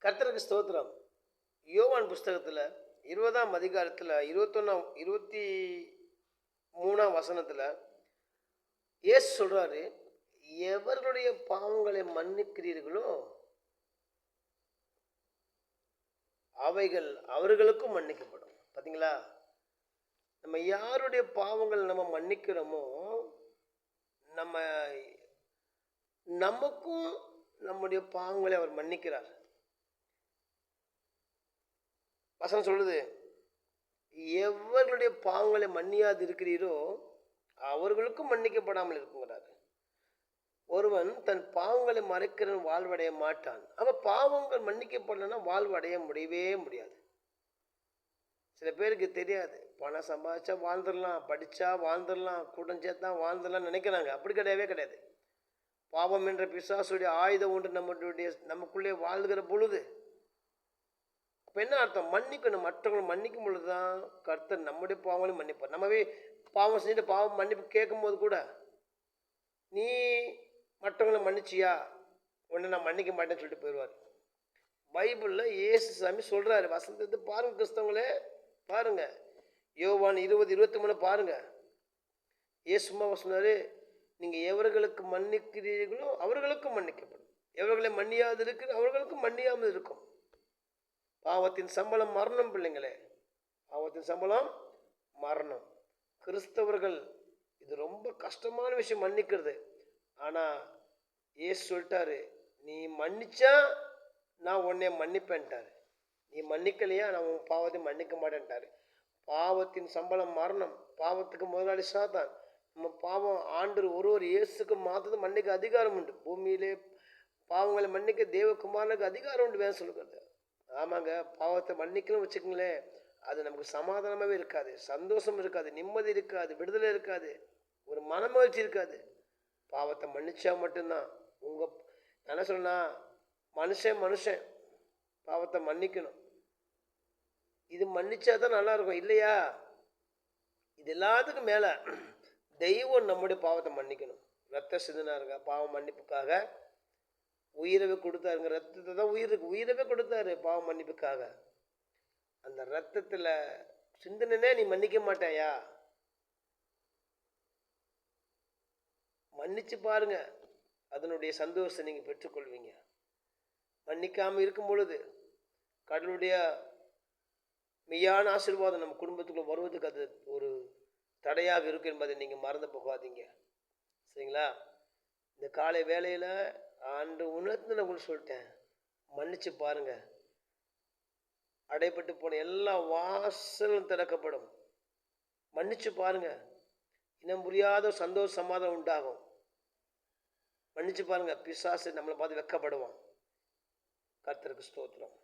கர்த்தருக்கு ஸ்தோத்திரம். யோவான் புஸ்தகத்தில் 20ஆம் அதிகாரத்தில் 23ஆம் வசனத்தில் இயேசு சொல்றாரு, எவர்களுடைய பாவங்களை மன்னிக்கிறீர்களோ அவைகள் அவர்களுக்கும் மன்னிக்கப்படும். பார்த்தீங்களா? நம்ம யாருடைய பாவங்கள் நம்ம மன்னிக்கிறோமோ நம்ம நமக்கும் நம்முடைய பாவங்களை அவர் மன்னிக்கிறார். வசனம் சொல்லுது, எவர்களுடைய பாவங்களை மன்னியாது இருக்கிறீரோ அவர்களுக்கும் மன்னிக்கப்படாமல் இருக்குங்கிறார். ஒருவன் தன் பாவங்களை மறைக்கிறவன் வாழ்வடைய மாட்டான். அவன் பாவங்கள் மன்னிக்கப்படலைன்னா வாழ்வடைய முடியவே முடியாது. சில பேருக்கு தெரியாது, பணம் சம்பாதிச்சா வாழ்ந்துடலாம், படித்தா வாழ்ந்துடலாம், கூட்டம் சேர்த்தா வாழ்ந்துடலாம் நினைக்கிறாங்க. அப்படி கிடையவே கிடையாது. பாவம் என்ற பிசாசுடைய ஆயுதம் ஒன்று நமக்குள்ளே வாழ்கிற பொழுது அப்போ என்ன அர்த்தம்? மன்னிக்கணும். மற்றவங்களை மன்னிக்கும் பொழுது தான் கர்த்தர் நம்முடைய பாவங்களையும் மன்னிப்பார். நம்மவே பாவம் செஞ்சுட்டு பாவம் மன்னிப்பு கேட்கும்போது கூட, நீ மற்றவங்களை மன்னிச்சியா, உன்னை நான் மன்னிக்க மாட்டேன்னு சொல்லிட்டு போயிடுவார். பைபிளில் இயேசு சாமி சொல்கிறாரு. வசனத்தை பாருங்கள் கிறிஸ்தவங்களே, பாருங்கள். யோவான் 20:23 பாருங்கள். இயேசுமா சொன்னார், நீங்கள் எவர்களுக்கு மன்னிக்கிறீர்களோ அவர்களுக்கும் மன்னிக்கப்படும், எவர்களை மன்னியாது இருக்கிற அவர்களுக்கும் மன்னியாமல் இருக்கும். பாவத்தின் சம்பளம் மரணம். பிள்ளைங்களே, பாவத்தின் சம்பளம் மரணம். கிறிஸ்தவர்கள் இது ரொம்ப கஷ்டமான விஷயம் மன்னிக்கிறது. ஆனால் ஏசு சொல்லிட்டாரு, நீ மன்னிச்சா நான் உன்னை மன்னிப்பேன்ட்டாரு, நீ மன்னிக்கலையா நான் உன் பாவத்தை மன்னிக்க மாட்டேன்ட்டாரு. பாவத்தின் சம்பளம் மரணம். பாவத்துக்கு முதலாளி சாத்தான். நம்ம பாவம் ஆண்டு ஒரு இயேசுக்கு மாற்றது மன்னிக்க அதிகாரம் உண்டு. பூமியிலே பாவங்களை மன்னிக்க தேவகுமாரனுக்கு அதிகாரம் உண்டு வேணும் சொல்லுகிறது. ஆமாங்க, பாவத்தை மன்னிக்கணும்னு வச்சுக்கோங்களேன், அது நமக்கு சமாதானமாகவே இருக்காது, சந்தோஷம் இருக்காது, நிம்மதி இருக்காது, விடுதலை இருக்காது, ஒரு மனமகிழ்ச்சி இருக்காது. பாவத்தை மன்னிச்சா மட்டும்தான் என்ன சொன்னா, மனுஷன் பாவத்தை மன்னிக்கணும். இது மன்னிச்சா தான் நல்லா இருக்கும் இல்லையா? இது எல்லாத்துக்கும் மேலே தெய்வம் நம்முடைய பாவத்தை மன்னிக்கணும். ரத்த சிந்தனாருங்க பாவம் மன்னிப்புக்காக உயிரவே கொடுத்தாருங்க. ரத்தத்தை தான் உயிரவே கொடுத்தாரு பாவம் மன்னிப்புக்காக. அந்த ரத்தத்தில் சிந்தனே நீ மன்னிக்க மாட்டாயா? மன்னிச்சு பாருங்க, அதனுடைய சந்தோஷத்தை நீங்கள் பெற்றுக்கொள்வீங்க. மன்னிக்காமல் இருக்கும் பொழுது கடவுளுடைய மெய்யான ஆசீர்வாதம் நம்ம குடும்பத்துக்குள்ள வருவதுக்கு அது ஒரு தடையாக இருக்கும் என்பதை நீங்கள் மறந்து போகாதீங்க. சரிங்களா? இந்த காலை வேளையில் ஆண்டு உணர்ந்து நான் உங்களுக்கு சொல்லிட்டேன், மன்னிச்சு பாருங்க. அடைப்பட்டு போன எல்லா வாசலும் திறக்கப்படும். மன்னிச்சு பாருங்க, இனம் புரியாத சந்தோஷ சமாதானம் உண்டாகும். மன்னிச்சு பாருங்க, பிசாசு நம்மளை பார்த்து வெட்கப்படுவான். கர்த்தருக்கு ஸ்தோத்திரம்.